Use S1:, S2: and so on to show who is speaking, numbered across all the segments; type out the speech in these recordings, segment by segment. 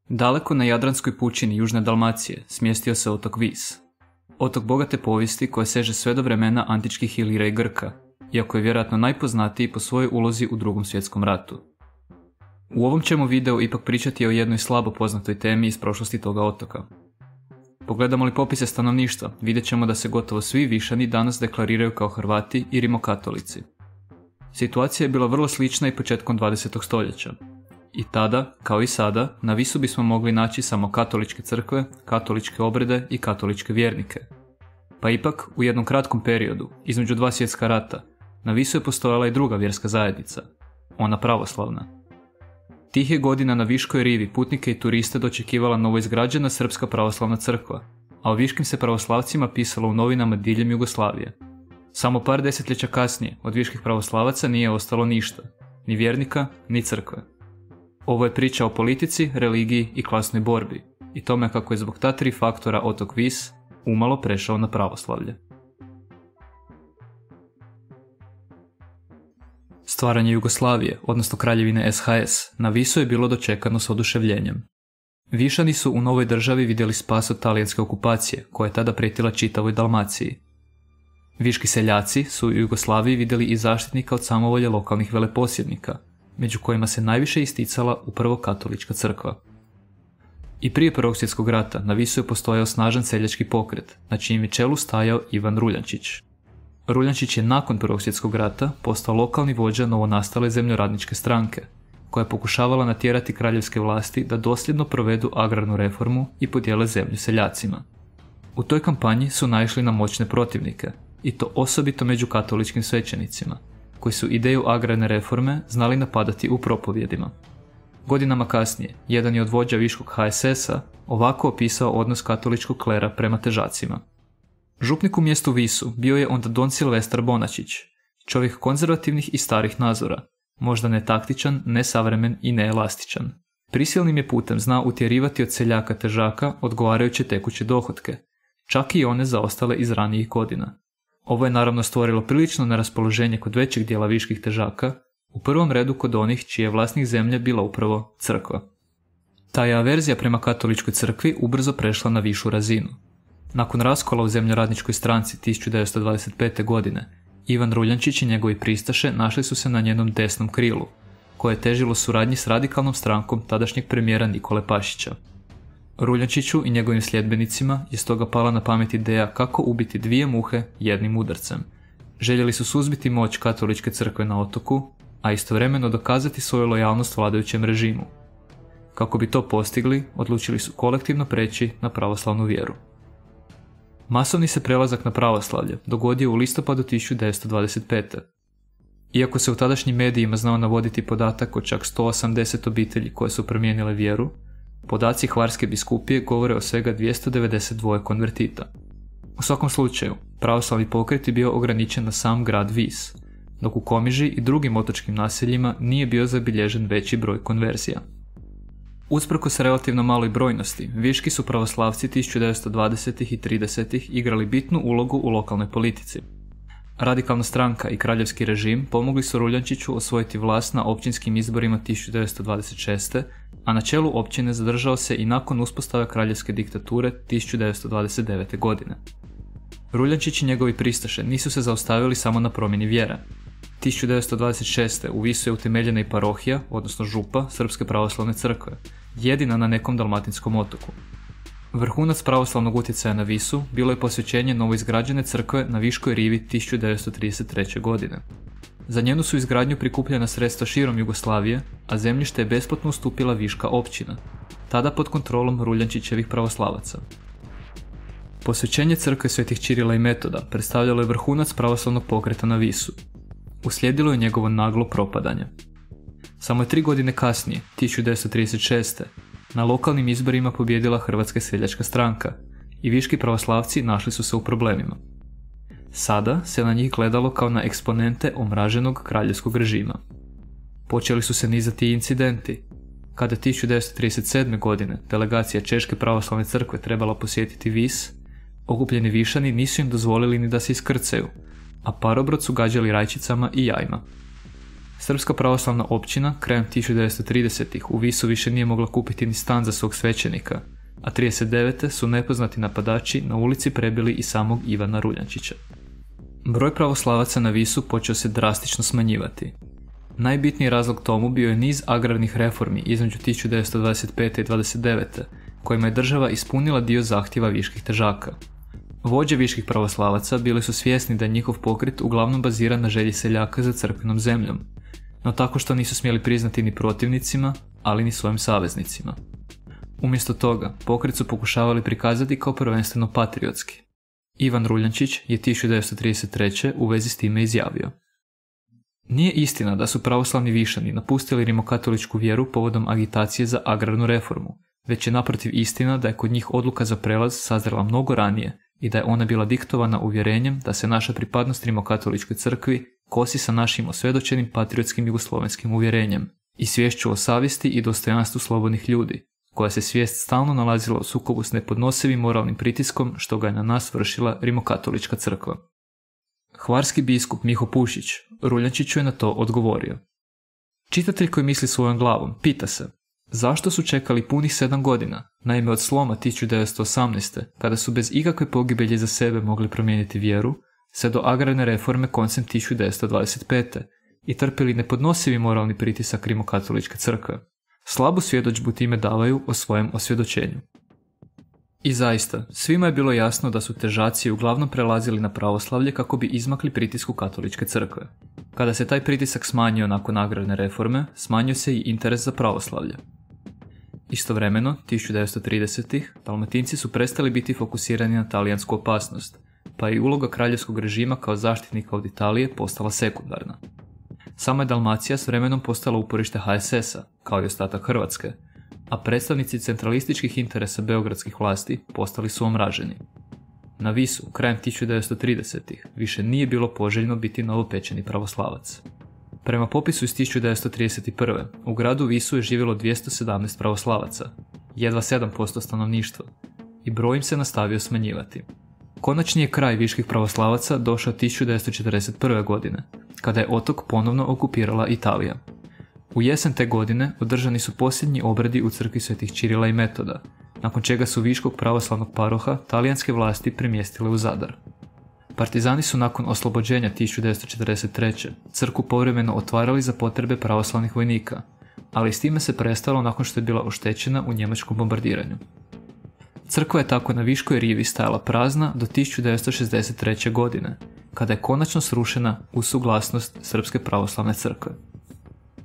S1: Daleko na jadranskoj pučini južne Dalmacije smjestio se otok Vis. Otok bogate povijesti koja seže sve do vremena antičkih Ilira i Grka, iako je vjerojatno najpoznatiji po svojoj ulozi u Drugom svjetskom ratu. U ovom ćemo videu ipak pričati o jednoj slabo poznatoj temi iz prošlosti toga otoka. Pogledamo li popise stanovništva, vidjet ćemo da se gotovo svi Višani danas deklariraju kao Hrvati i rimokatolici. Situacija je bila vrlo slična i početkom 20. stoljeća. I tada, kao i sada, na Visu bismo mogli naći samo katoličke crkve, katoličke obrede i katoličke vjernike. Pa ipak, u jednom kratkom periodu, između dva svjetska rata, na Visu je postojala i druga vjerska zajednica, ona pravoslavna. Tih je godina na Viškoj rivi putnike i turiste dočekivala novoizgrađena Srpska pravoslavna crkva, a o viškim se pravoslavcima pisalo u novinama diljem Jugoslavije. Samo par desetljeća kasnije od viških pravoslavaca nije ostalo ništa, ni vjernika, ni crkve. Ovo je priča o politici, religiji i klasnoj borbi, i tome kako je zbog ta tri faktora otok Vis umalo prešao na pravoslavlje. Stvaranje Jugoslavije, odnosno kraljevine SHS, na Visu je bilo dočekano s oduševljenjem. Višani su u novoj državi vidjeli spas od talijanske okupacije, koja je tada prijetila čitavoj Dalmaciji. Viški seljaci su u Jugoslaviji vidjeli i zaštitnika od samovolje lokalnih veleposjednika, među kojima se najviše isticala upravo katolička crkva. I prije Prvog svjetskog rata na Visu je postojao snažan seljački pokret, na čijem je čelu stajao Ivan Ruljančić. Ruljančić je nakon Prvog svjetskog rata postao lokalni vođa novonastale zemljoradničke stranke, koja je pokušavala natjerati kraljevske vlasti da dosljedno provedu agrarnu reformu i podijele zemlju seljacima. U toj kampanji su naišli na moćne protivnike, i to osobito među katoličkim svećenicima, koji su ideju agrarne reforme znali napadati u propovjedima. Godinama kasnije, jedan je od vođa viškog HSS-a ovako opisao odnos katoličkog klera prema težacima. Župnik u mjestu Visu bio je onda Don Silvestar Bonačić, čovjek konzervativnih i starih nazora, možda netaktičan, nesavremen i neelastičan. Prisilnim je putem znao utjerivati od seljaka težaka odgovarajuće tekuće dohotke, čak i one zaostale iz ranijih godina. Ovo je naravno stvorilo prilično neraspoloženje kod većeg dijela viških težaka, u prvom redu kod onih čiji je vlasnik zemlje bila upravo crkva. Ta je averzija prema katoličkoj crkvi ubrzo prešla na višu razinu. Nakon raskola u zemljoradničkoj stranci 1925. godine, Ivan Ruljančić i njegovi pristaše našli su se na njenom desnom krilu, koje je težilo suradnji s radikalnom strankom tadašnjeg premijera Nikole Pašića. Ruljančiću i njegovim sljedbenicima je stoga pala na pamet ideja kako ubiti dvije muhe jednim udarcem. Željeli su suzbiti moć katoličke crkve na otoku, a istovremeno dokazati svoju lojalnost vladajućem režimu. Kako bi to postigli, odlučili su kolektivno preći na pravoslavnu vjeru. Masovni se prelazak na pravoslavlje dogodio u listopadu 1925. Iako se u tadašnjim medijima znao navoditi podatak o čak 180 obitelji koje su promijenile vjeru, podaci Hvarske biskupije govore o svega 292 konvertita. U svakom slučaju, pravoslavni pokret je bio ograničen na sam grad Vis, dok u Komiži i drugim otočkim naseljima nije bio zabilježen veći broj konverzija. Usprkos relativno maloj brojnosti, viški su pravoslavci 1920. i 30. igrali bitnu ulogu u lokalnoj politici. Radikalna stranka i kraljevski režim pomogli su Ruljančiću osvojiti vlast na općinskim izborima 1926. a na čelu općine zadržao se i nakon uspostave kraljevske diktature 1929. godine. Ruljančić i njegovi pristaše nisu se zaustavili samo na promjeni vjere. 1926. u Visu je utemeljena i parohija, odnosno župa, Srpske pravoslavne crkve, jedina na nekom dalmatinskom otoku. Vrhunac pravoslavnog utjecaja na Visu bilo je posvećenje novoizgrađene crkve na Viškoj rivi 1933. godine. Za njenu su izgradnju prikupljena sredstva širom Jugoslavije, a zemljište je besplatno ustupila Viška općina, tada pod kontrolom Ruljančićevih pravoslavaca. Posvećenje crkve Svetih Ćirila i Metoda predstavljalo je vrhunac pravoslavnog pokreta na Visu. Uslijedilo je njegovo naglo propadanje. Samo je 3 godine kasnije, 1936. na lokalnim izborima pobijedila Hrvatska seljačka stranka i viški pravoslavci našli su se u problemima. Sada se na njih gledalo kao na eksponente omraženog kraljevskog režima. Počeli su se nizati i incidenti. Kada 1937. godine delegacija Češke pravoslavne crkve trebala posjetiti Vis, okupljeni Višani nisu im dozvolili ni da se iskrcaju, a parobrod su gađali rajčicama i jajima. Srpska pravoslavna općina krajem 1930-ih u Visu više nije mogla kupiti ni stan za svog svećenika, a 1939. su nepoznati napadači na ulici prebili i samog Ivana Ruljančića. Broj pravoslavaca na Visu počeo se drastično smanjivati. Najbitniji razlog tomu bio je niz agrarnih reformi između 1925. i 1929. kojima je država ispunila dio zahtjeva viških težaka. Vođe viških pravoslavaca bili su svjesni da je njihov pokret uglavnom baziran na želji seljaka za crkvenom zemljom, no tako što nisu smjeli priznati ni protivnicima, ali ni svojim saveznicima. Umjesto toga, pokret su pokušavali prikazati kao prvenstveno patriotski. Ivan Ruljančić je 1933. u vezi s time izjavio: "Nije istina da su pravoslavni Višani napustili rimokatoličku vjeru povodom agitacije za agrarnu reformu, već je naprotiv istina da je kod njih odluka za prelaz sazrela mnogo ranije i da je ona bila diktovana uvjerenjem da se naša pripadnost rimokatoličkoj crkvi kosi sa našim osvjedočenim patriotskim jugoslovenskim uvjerenjem i sviješću o savjesti i dostojanstvu slobodnih ljudi, koja se svijest stalno nalazila u sukobu s nepodnosivim moralnim pritiskom što ga je na nas vršila rimokatolička crkva." Hvarski biskup Miho Pušić Ruljančiću je na to odgovorio: "Čitatelj koji misli svojom glavom pita se, zašto su čekali punih 7 godina, naime od sloma 1918. kada su bez ikakve pogibelje za sebe mogli promijeniti vjeru, sve do agrarne reforme koncem 1925. i trpili nepodnosivi moralni pritisak rimokatoličke crkve. Slabu svjedodžbu time davaju o svojem osvjedočenju." I zaista, svima je bilo jasno da su težaci uglavnom prelazili na pravoslavlje kako bi izmakli pritisku katoličke crkve. Kada se taj pritisak smanjio nakon agrarne reforme, smanjio se i interes za pravoslavlje. Istovremeno, 1930-ih, Dalmatinci su prestali biti fokusirani na talijansku opasnost, pa je i uloga kraljevskog režima kao zaštitnika od Italije postala sekundarna. Sama je Dalmacija s vremenom postala uporište HSS-a, kao i ostatak Hrvatske, a predstavnici centralističkih interesa beogradskih vlasti postali su omraženi. Na Visu, krajem 1930-ih, više nije bilo poželjno biti novopečeni pravoslavac. Prema popisu iz 1931. u gradu Visu je živjelo 217 pravoslavaca, jedva 7% stanovništva, i broj im se nastavio smanjivati. Konačni je kraj viških pravoslavaca došao 1941. godine, kada je otok ponovno okupirala Italija. U jesen te godine održani su posljednji obredi u crkvi svetih Čirila i Metoda, nakon čega su viškog pravoslavnog paroha talijanske vlasti premjestile u Zadar. Partizani su nakon oslobođenja 1943. crkvu povremeno otvarali za potrebe pravoslavnih vojnika, ali s time se prestalo nakon što je bila oštećena u njemačkom bombardiranju. Crkva je tako na Viškoj rivi stajala prazna do 1963. godine, kada je konačno srušena uz suglasnost Srpske pravoslavne crkve.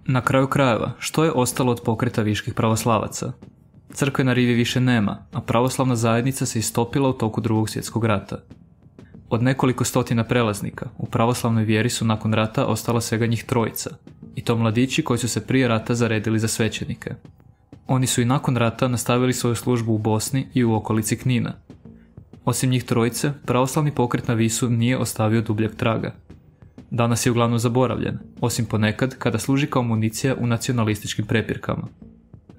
S1: Na kraju krajeva, što je ostalo od pokreta viških pravoslavaca? Crkve na rivi više nema, a pravoslavna zajednica se istopila u toku Drugog svjetskog rata. Od nekoliko stotina prelaznika, u pravoslavnoj vjeri su nakon rata ostala svega njih 3, i to mladići koji su se prije rata zaredili za svećenike. Oni su i nakon rata nastavili svoju službu u Bosni i u okolici Knina. Osim njih 3, pravoslavni pokret na Visu nije ostavio dubljeg traga. Danas je uglavnom zaboravljen, osim ponekad kada služi kao municija u nacionalističkim prepirkama.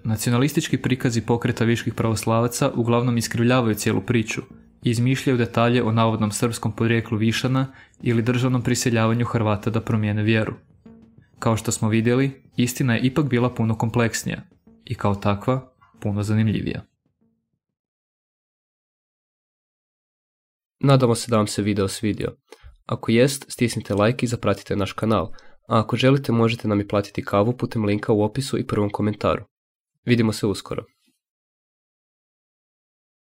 S1: Nacionalistički prikazi pokreta viških pravoslavaca uglavnom iskrivljavaju cijelu priču i izmišljaju detalje o navodnom srpskom podrijeklu Višana ili državnom priseljavanju Hrvata da promijene vjeru. Kao što smo vidjeli, istina je ipak bila puno kompleksnija i kao takva puno zanimljivija.
S2: Nadamo se da vam se video svidio. Ako jest, stisnite like i zapratite naš kanal, a ako želite možete nam i platiti kavu putem linka u opisu i prvom komentaru. Vidimo se uskoro.